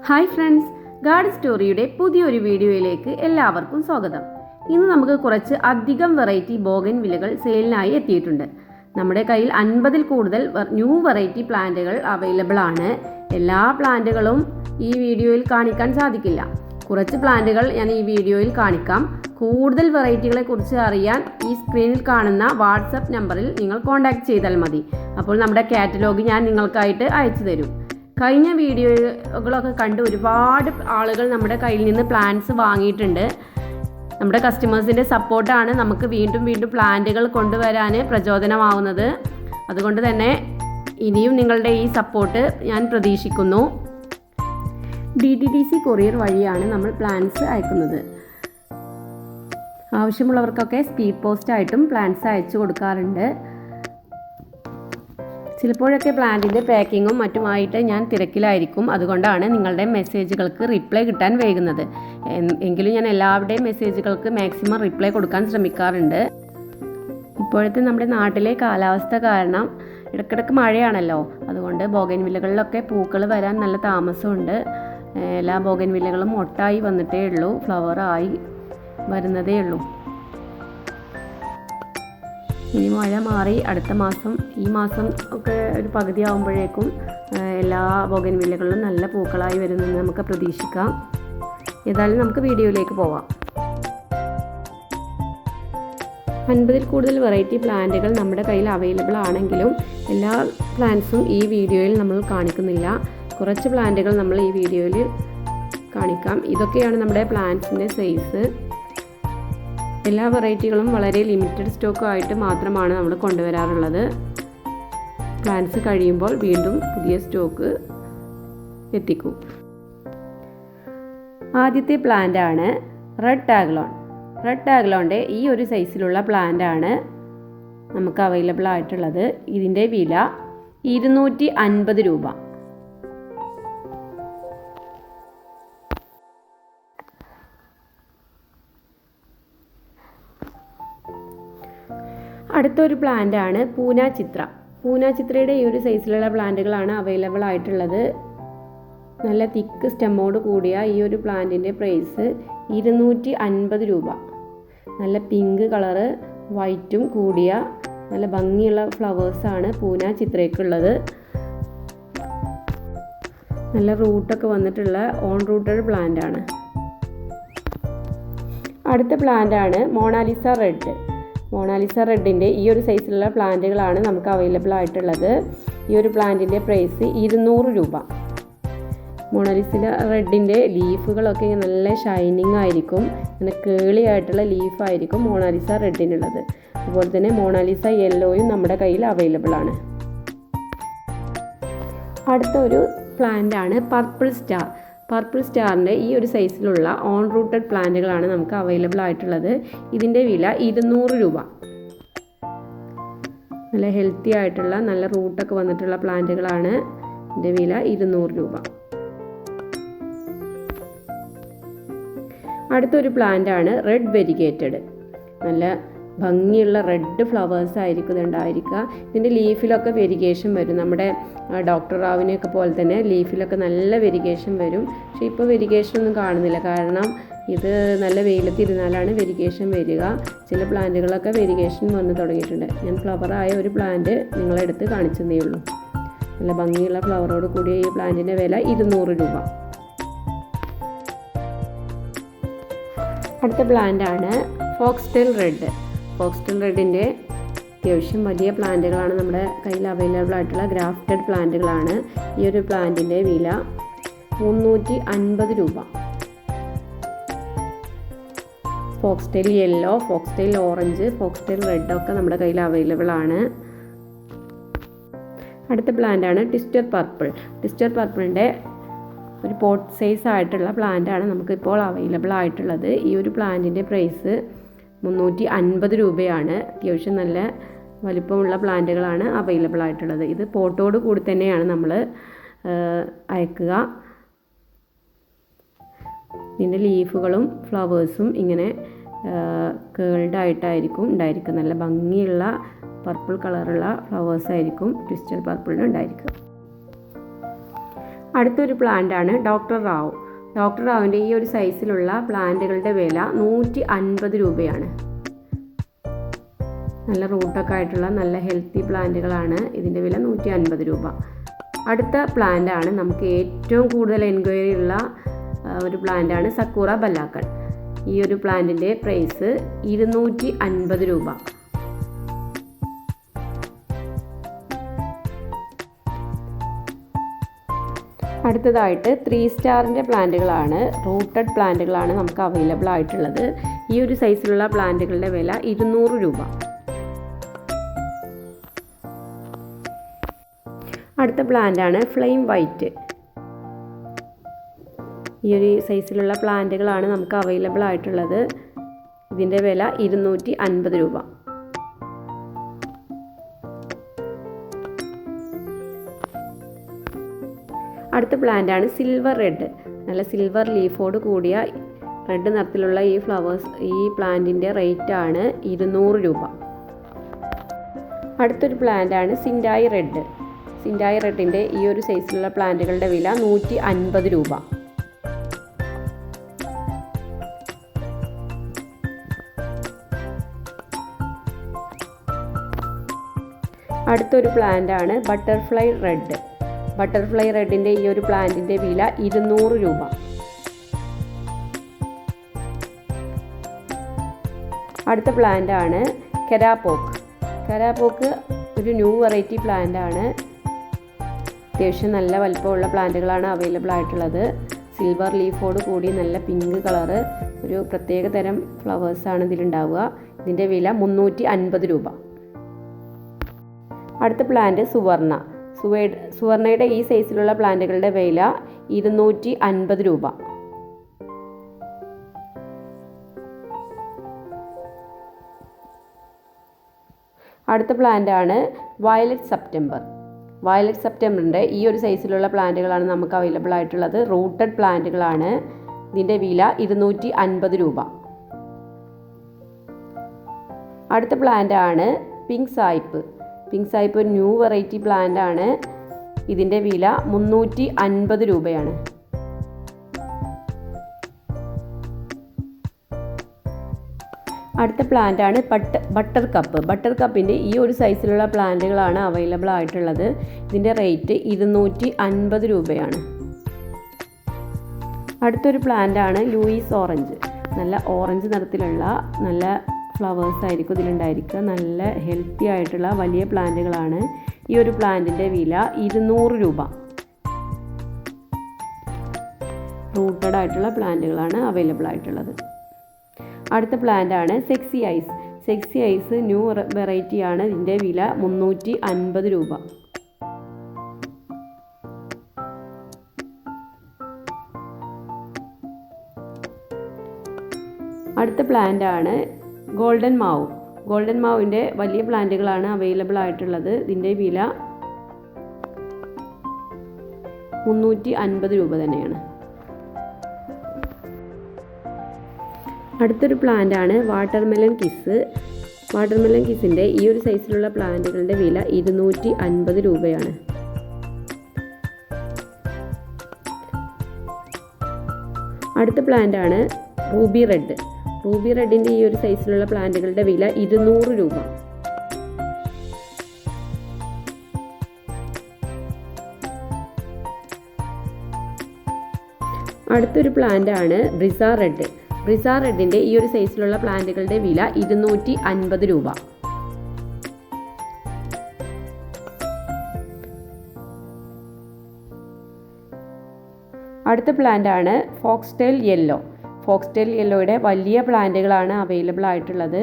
Hi friends, garden സ്റ്റോറിയുടെ പുതിയൊരു വീഡിയോയിലേക്ക് എല്ലാവർക്കും സ്വാഗതം. ഇന്ന് നമുക്ക് കുറച്ച് അധികം വെറൈറ്റി ബോഗൻ വില്ലകൾ സെയിലിനായി എത്തിയിട്ടുണ്ട്. നമ്മുടെ കയ്യിൽ 50-ൽ കൂടുതൽ ന്യൂ വെറൈറ്റി പ്ലാന്റുകൾ അവൈലബിൾ ആണ്. എല്ലാ പ്ലാന്റുകളും ഈ വീഡിയോയിൽ കാണിക്കാൻ സാധിക്കില്ല. കുറച്ച് പ്ലാന്റുകൾ ഞാൻ ഈ വീഡിയോയിൽ കാണിക്കാം. കൂടുതൽ വെറൈറ്റികളെ കുറിച്ച് അറിയാൻ ഈ സ്ക്രീനിൽ കാണുന്ന വാട്സപ്പ് നമ്പറിൽ നിങ്ങൾ കോൺടാക്ട് ചെയ്താൽ മതി. അപ്പോൾ നമ്മുടെ കാറ്റലോഗ് ഞാൻ നിങ്ങൾക്കായിട്ട് അയച്ചു തരും. കഴിഞ്ഞ വീഡിയോകളൊക്കെ കണ്ട് ഒരുപാട് ആളുകൾ നമ്മുടെ കയ്യിൽ നിന്ന് പ്ലാന്റ്സ് വാങ്ങിയിട്ടുണ്ട്. നമ്മുടെ കസ്റ്റമേഴ്സിൻ്റെ സപ്പോർട്ടാണ് നമുക്ക് വീണ്ടും പ്ലാന്റുകൾ കൊണ്ടുവരാൻ പ്രചോദനമാവുന്നത്. അതുകൊണ്ട് തന്നെ ഇനിയും നിങ്ങളുടെ ഈ സപ്പോർട്ട് ഞാൻ പ്രതീക്ഷിക്കുന്നു. DTDC കൊറിയർ വഴിയാണ് നമ്മൾ പ്ലാന്റ്സ് അയക്കുന്നത്. ആവശ്യമുള്ളവർക്കൊക്കെ സ്പീഡ് പോസ്റ്റായിട്ടും പ്ലാന്റ്സ് അയച്ചു കൊടുക്കാറുണ്ട്. ചിലപ്പോഴൊക്കെ പ്ലാന്റിൻ്റെ പാക്കിങ്ങും മറ്റുമായിട്ട് ഞാൻ തിരക്കിലായിരിക്കും. അതുകൊണ്ടാണ് നിങ്ങളുടെ മെസ്സേജുകൾക്ക് റിപ്ലൈ കിട്ടാൻ വൈകുന്നത്. എങ്കിലും ഞാൻ എല്ലാവരുടെയും മെസ്സേജുകൾക്ക് മാക്സിമം റിപ്ലൈ കൊടുക്കാൻ ശ്രമിക്കാറുണ്ട്. ഇപ്പോഴത്തെ നമ്മുടെ നാട്ടിലെ കാലാവസ്ഥ കാരണം ഇടയ്ക്കിടയ്ക്ക് മഴയാണല്ലോ. അതുകൊണ്ട് ബോഗൻവില്ലകളിലൊക്കെ പൂക്കൾ വരാൻ നല്ല താമസമുണ്ട്. എല്ലാ ബോഗൻവില്ലകളും ഒട്ടായി വന്നിട്ടേ ഉള്ളൂ, ഫ്ലവറായി വരുന്നതേ ഉള്ളൂ. ഇനി മഴ മാറി അടുത്ത മാസം, ഈ മാസം ഒക്കെ ഒരു പകുതി ആകുമ്പോഴേക്കും എല്ലാ ബോഗൻവില്ലകളിലും നല്ല പൂക്കളായി വരുമെന്ന് നമുക്ക് പ്രതീക്ഷിക്കാം. ഏതായാലും നമുക്ക് വീഡിയോയിലേക്ക് പോവാം. 50-ൽ കൂടുതൽ വെറൈറ്റി പ്ലാന്റുകൾ നമ്മുടെ കയ്യിൽ അവൈലബിൾ ആണെങ്കിലും എല്ലാ പ്ലാന്റ്സും ഈ വീഡിയോയിൽ നമ്മൾ കാണിക്കുന്നില്ല. കുറച്ച് പ്ലാന്റുകൾ നമ്മൾ ഈ വീഡിയോയിൽ കാണിക്കാം. ഇതൊക്കെയാണ് നമ്മുടെ പ്ലാന്റ്സിൻ്റെ സൈസ്. എല്ലാ വെറൈറ്റികളും വളരെ ലിമിറ്റഡ് സ്റ്റോക്കുമായിട്ട് മാത്രമാണ് നമ്മൾ കൊണ്ടുവരാറുള്ളത്. പ്ലാന്റ്സ് കഴിയുമ്പോൾ വീണ്ടും പുതിയ സ്റ്റോക്ക് എത്തിക്കും. ആദ്യത്തെ പ്ലാന്റാണ് റെഡ് ടാഗ്ലോൺ. റെഡ് ടാഗ്ലോണിൻ്റെ ഈ ഒരു സൈസിലുള്ള പ്ലാന്റാണ് നമുക്ക് അവൈലബിൾ ആയിട്ടുള്ളത്. ഇതിൻ്റെ വില 250 രൂപ. അടുത്തൊരു പ്ലാന്റാണ് പൂന ചിത്ര. പൂന ചിത്രയുടെ ഈ ഒരു സൈസിലുള്ള പ്ലാന്റുകളാണ് അവൈലബിൾ ആയിട്ടുള്ളത്. നല്ല തിക്ക് സ്റ്റെമ്മോട് കൂടിയ ഈ ഒരു പ്ലാന്റിൻ്റെ പ്രൈസ് 250 രൂപ. നല്ല പിങ്ക് കളറ് വൈറ്റും കൂടിയ നല്ല ഭംഗിയുള്ള ഫ്ലവേഴ്സാണ് പൂന ചിത്രയ്ക്കുള്ളത്. നല്ല റൂട്ടൊക്കെ വന്നിട്ടുള്ള ഓൺ റൂട്ടഡ് പ്ലാന്റാണ്. അടുത്ത പ്ലാന്റാണ് മൊണാലിസ റെഡ്. മൊണാലിസ റെഡിൻ്റെ ഈ ഒരു സൈസിലുള്ള പ്ലാന്റുകളാണ് നമുക്ക് അവൈലബിൾ ആയിട്ടുള്ളത്. ഈ ഒരു പ്ലാന്റിൻ്റെ പ്രൈസ് 200 രൂപ. മൊണാലിസ റെഡിൻ്റെ ലീഫുകളൊക്കെ നല്ല ഷൈനിങ് ആയിരിക്കും, അങ്ങനെ കേളി ആയിട്ടുള്ള ലീഫായിരിക്കും മൊണാലിസ റെഡിനുള്ളത്. അതുപോലെ തന്നെ മൊണാലിസ യെല്ലോയും നമ്മുടെ കയ്യിൽ അവൈലബിൾ ആണ്. അടുത്തൊരു പ്ലാന്റാണ് പർപ്പിൾ സ്റ്റാർ. പർപ്പിൾ സ്റ്റാറിൻ്റെ ഈ ഒരു സൈസിലുള്ള ഓൺ റൂട്ടഡ് പ്ലാന്റുകളാണ് നമുക്ക് അവൈലബിൾ ആയിട്ടുള്ളത്. ഇതിൻ്റെ വില 200 രൂപ. നല്ല ഹെൽത്തി ആയിട്ടുള്ള നല്ല റൂട്ടൊക്കെ വന്നിട്ടുള്ള പ്ലാന്റുകളാണ്. ഇതിൻ്റെ വില 200 രൂപ. അടുത്തൊരു പ്ലാന്റാണ് റെഡ് വെരിഗേറ്റഡ്. നല്ല ഭംഗിയുള്ള റെഡ് ഫ്ലവേഴ്സ് ആയിരിക്കും ഇതുണ്ടായിരിക്കുക. ഇതിൻ്റെ ലീഫിലൊക്കെ വെരിഗേഷൻ വരും. നമ്മുടെ ഡോക്ടർ റാവിനെയൊക്കെ പോലെ തന്നെ ലീഫിലൊക്കെ നല്ല വെരിഗേഷൻ വരും. പക്ഷേ ഇപ്പോൾ വെരിഗേഷൻ ഒന്നും കാണുന്നില്ല, കാരണം ഇത് നല്ല വെയിലത്തിരുന്നാലാണ് വെരിഗേഷൻ വരിക. ചില പ്ലാന്റുകളൊക്കെ വെരിഗേഷൻ വന്ന് തുടങ്ങിയിട്ടുണ്ട്. ഞാൻ ഫ്ലവറായ ഒരു പ്ലാന്റ് നിങ്ങളെടുത്ത് കാണിച്ചതേ ഉള്ളൂ. നല്ല ഭംഗിയുള്ള ഫ്ലവറോട് കൂടിയ ഈ പ്ലാന്റിൻ്റെ വില 200 രൂപ. അടുത്ത പ്ലാന്റാണ് ഫോക്സ്ടെയിൽ റെഡ്. ഫോക്സ്ടെയിൽ റെഡിൻ്റെ അത്യാവശ്യം വലിയ പ്ലാന്റുകളാണ് നമ്മുടെ കയ്യിൽ അവൈലബിൾ ആയിട്ടുള്ള ഗ്രാഫ്റ്റഡ് പ്ലാന്റുകളാണ്. ഈ ഒരു പ്ലാന്റിൻ്റെ വില 350 രൂപ. ഫോക്സ്ടെയിൽ യെല്ലോ, ഫോക്സ്ടെയിൽ ഓറഞ്ച്, ഫോക്സ്ടെയിൽ റെഡ് ഒക്കെ നമ്മുടെ കയ്യിൽ അവൈലബിൾ ആണ്. അടുത്ത പ്ലാന്റാണ് ട്വിസ്റ്റർ പർപ്പിൾ. ട്വിസ്റ്റർ പർപ്പിളിൻ്റെ ഒരു പോട്ട് സൈസ് ആയിട്ടുള്ള പ്ലാന്റാണ് നമുക്കിപ്പോൾ അവൈലബിൾ ആയിട്ടുള്ളത്. ഈ ഒരു പ്ലാന്റിൻ്റെ പ്രൈസ് 350 രൂപയാണ്. അത്യാവശ്യം നല്ല വലിപ്പമുള്ള പ്ലാന്റുകളാണ് അവൈലബിൾ ആയിട്ടുള്ളത്. ഇത് പോട്ടോട് കൂടി തന്നെയാണ് നമ്മൾ അയക്കുക. ഇതിൻ്റെ ലീഫുകളും ഫ്ലവേഴ്സും ഇങ്ങനെ കേൾഡ് ആയിട്ടായിരിക്കും ഉണ്ടായിരിക്കുക. നല്ല ഭംഗിയുള്ള പർപ്പിൾ കളറുള്ള ഫ്ലവേഴ്സ് ആയിരിക്കും ട്വിസ്റ്റർ പർപ്പിളിന് ഉണ്ടായിരിക്കുക. അടുത്തൊരു പ്ലാന്റാണ് ഡോക്ടർ റാവു. ഡോക്ടർ റാവുവിൻ്റെ ഈ ഒരു സൈസിലുള്ള പ്ലാന്റുകളുടെ വില 150 രൂപയാണ്. നല്ല റൂട്ടൊക്കെ ആയിട്ടുള്ള നല്ല ഹെൽത്തി പ്ലാന്റുകളാണ്. ഇതിൻ്റെ വില 150 രൂപ. അടുത്ത പ്ലാന്റാണ് നമുക്ക് ഏറ്റവും കൂടുതൽ എൻക്വയറി ഉള്ള ഒരു പ്ലാന്റാണ് സക്കൂറ ബല്ലാക്കൺ. ഈ ഒരു പ്ലാന്റിൻ്റെ പ്രൈസ് 250 രൂപ. അടുത്തതായിട്ട് 3 സ്റ്റാറിൻ്റെ പ്ലാന്റുകളാണ്, റൂട്ടഡ് പ്ലാന്റുകളാണ് നമുക്ക് അവൈലബിൾ ആയിട്ടുള്ളത്. ഈ ഒരു സൈസിലുള്ള പ്ലാന്റുകളുടെ വില 200 രൂപ. അടുത്ത പ്ലാന്റാണ് ഫ്ലെയിം വൈറ്റ്. ഈ ഒരു സൈസിലുള്ള പ്ലാന്റുകളാണ് നമുക്ക് അവൈലബിൾ ആയിട്ടുള്ളത്. ഇതിൻ്റെ വില 250 രൂപ. അടുത്ത പ്ലാന്റാണ് സിൽവർ റെഡ്. നല്ല സിൽവർ ലീഫോട് കൂടിയ റെഡ് നിറത്തിലുള്ള ഈ ഫ്ലവേഴ്സ്, ഈ പ്ലാന്റിൻ്റെ റേറ്റാണ് 200 രൂപ. അടുത്തൊരു പ്ലാന്റാണ് സിൻഡായി റെഡ്. സിൻഡായി റെഡിൻ്റെ ഈ ഒരു സൈസിലുള്ള പ്ലാന്റുകളുടെ വില 150 രൂപ. അടുത്തൊരു പ്ലാന്റാണ് ബട്ടർഫ്ലൈ റെഡ്. ബട്ടർഫ്ലൈ റെഡിൻ്റെ ഈ ഒരു പ്ലാന്റിൻ്റെ വില 200 രൂപ. അടുത്ത പ്ലാന്റാണ് കെരാപോക്ക്. കെരാപോക്ക് ഒരു ന്യൂ വെറൈറ്റി പ്ലാന്റാണ്. അത്യാവശ്യം നല്ല വലിപ്പമുള്ള പ്ലാന്റുകളാണ് അവൈലബിൾ ആയിട്ടുള്ളത്. സിൽവർ ലീഫോട് കൂടി നല്ല പിങ്ക് കളറ്, ഒരു പ്രത്യേക തരം ഫ്ലവേഴ്സാണ് ഇതിലുണ്ടാവുക. ഇതിൻ്റെ വില 350 രൂപ. അടുത്ത പ്ലാന്റ് സുവർണ. സുവർണയുടെ ഈ സൈസിലുള്ള പ്ലാന്റുകളുടെ വില 250 രൂപ. അടുത്ത പ്ലാന്റാണ് വയലറ്റ് സെപ്റ്റംബർ. വയലറ്റ് സെപ്റ്റംബറിൻ്റെ ഈ ഒരു സൈസിലുള്ള പ്ലാന്റുകളാണ് നമുക്ക് അവൈലബിൾ ആയിട്ടുള്ളത്. റൂട്ടഡ് പ്ലാന്റുകളാണ്. ഇതിൻ്റെ വില 250 രൂപ. അടുത്ത പ്ലാന്റാണ് പിങ്ക് സായിപ്പ്. പിങ്ക് സായിപ്പ് ഒരു ന്യൂ വെറൈറ്റി പ്ലാന്റാണ്. ഇതിൻ്റെ വില 350 രൂപയാണ്. അടുത്ത പ്ലാന്റാണ് ബട്ടർ കപ്പ്. ബട്ടർ കപ്പിൻ്റെ ഈ ഒരു സൈസിലുള്ള പ്ലാന്റുകളാണ് അവൈലബിൾ ആയിട്ടുള്ളത്. ഇതിൻ്റെ റേറ്റ് 250 രൂപയാണ്. അടുത്തൊരു പ്ലാന്റാണ് ലൂയിസ് ഓറഞ്ച്. നല്ല ഓറഞ്ച് നിറത്തിലുള്ള നല്ല ഫ്ലവേഴ്സ് ആയിരിക്കും ഇതിലുണ്ടായിരിക്കുക. നല്ല ഹെൽത്തി ആയിട്ടുള്ള വലിയ പ്ലാന്റുകളാണ്. ഈ ഒരു പ്ലാന്റിൻ്റെ വില 200 രൂപ. റൂട്ടഡ് ആയിട്ടുള്ള പ്ലാന്റുകളാണ് അവൈലബിൾ ആയിട്ടുള്ളത്. അടുത്ത പ്ലാന്റാണ് sexy eyes. Sexy eyes new വെറൈറ്റിയാണ്. ഇതിൻ്റെ വില 350 രൂപ. അടുത്ത പ്ലാന്റാണ് ഗോൾഡൻ മാവ്. ഗോൾഡൻ മാവിൻ്റെ വലിയ പ്ലാന്റുകളാണ് അവൈലബിൾ ആയിട്ടുള്ളത്. ഇതിൻ്റെ വില 350 രൂപ തന്നെയാണ്. അടുത്തൊരു പ്ലാന്റാണ് വാട്ടർമെലൺ കിസ്. വാട്ടർമെലൺ കിസിൻ്റെ ഈ ഒരു സൈസിലുള്ള പ്ലാന്റുകളുടെ വില 250 രൂപയാണ്. അടുത്ത പ്ലാന്റാണ് റൂബി റെഡ്. റൂബി റെഡിൻ്റെ ഈ ഒരു സൈസിലുള്ള പ്ലാന്റുകളുടെ വില 200 രൂപ. അടുത്തൊരു പ്ലാന്റാണ് ബ്രിസ റെഡ്. ബ്രിസ റെഡിൻ്റെ ഈ ഒരു സൈസിലുള്ള പ്ലാന്റുകളുടെ വില 250 രൂപ. അടുത്ത പ്ലാന്റാണ് ഫോക്സ്ടെയിൽ യെല്ലോ. ഫോക്സ്ടെയിൽ യെല്ലോയുടെ വലിയ പ്ലാന്റുകളാണ് അവൈലബിൾ ആയിട്ടുള്ളത്.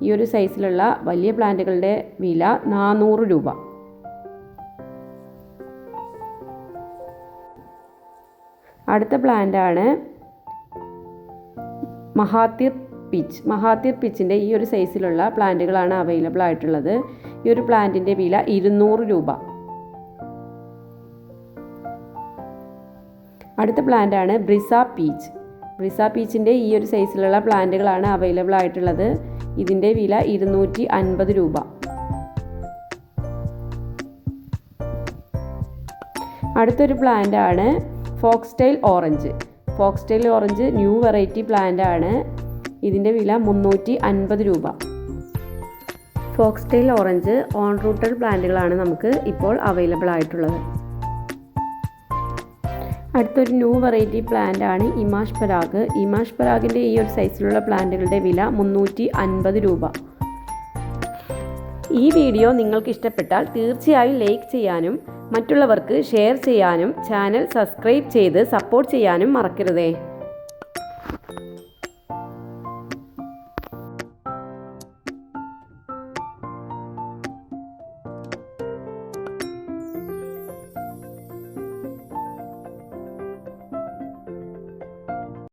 ഈ ഒരു സൈസിലുള്ള വലിയ പ്ലാന്റുകളുടെ വില 400 രൂപ. അടുത്ത പ്ലാന്റാണ് മഹാത്തിർ പിച്ച്. മഹാത്തിർ പിച്ചിൻ്റെ ഈ ഒരു സൈസിലുള്ള പ്ലാന്റുകളാണ് അവൈലബിൾ ആയിട്ടുള്ളത്. ഈ ഒരു പ്ലാന്റിൻ്റെ വില 200 രൂപ. അടുത്ത പ്ലാന്റാണ് ബ്രിസ പീച്ച്. ബ്രിസ പീച്ചിൻ്റെ ഈ ഒരു സൈസിലുള്ള പ്ലാന്റുകളാണ് അവൈലബിൾ ആയിട്ടുള്ളത്. ഇതിൻ്റെ വില 250 രൂപ. അടുത്തൊരു പ്ലാന്റ് ആണ് foxtail orange. Foxtail orange new variety plant ആണ്. ഇതിൻ്റെ വില 350 രൂപ. ഫോക്സ്റ്റൈൽ ഓറഞ്ച് ഓൺ റൂട്ടഡ് പ്ലാന്റുകളാണ് നമുക്ക് ഇപ്പോൾ അവൈലബിൾ ആയിട്ടുള്ളത്. അടുത്തൊരു ന്യൂ വെറൈറ്റി പ്ലാന്റ് ആണ് ഇമാഷ് പരാഗ്. ഇമാഷ് പരാഗിൻ്റെ ഈ ഒരു സൈസിലുള്ള പ്ലാന്റുകളുടെ വില 350 രൂപ. ഈ വീഡിയോ നിങ്ങൾക്ക് ഇഷ്ടപ്പെട്ടാൽ തീർച്ചയായും ലൈക്ക് ചെയ്യാനും മറ്റുള്ളവർക്ക് ഷെയർ ചെയ്യാനും ചാനൽ സബ്സ്ക്രൈബ് ചെയ്ത് സപ്പോർട്ട് ചെയ്യാനും മറക്കരുതേ.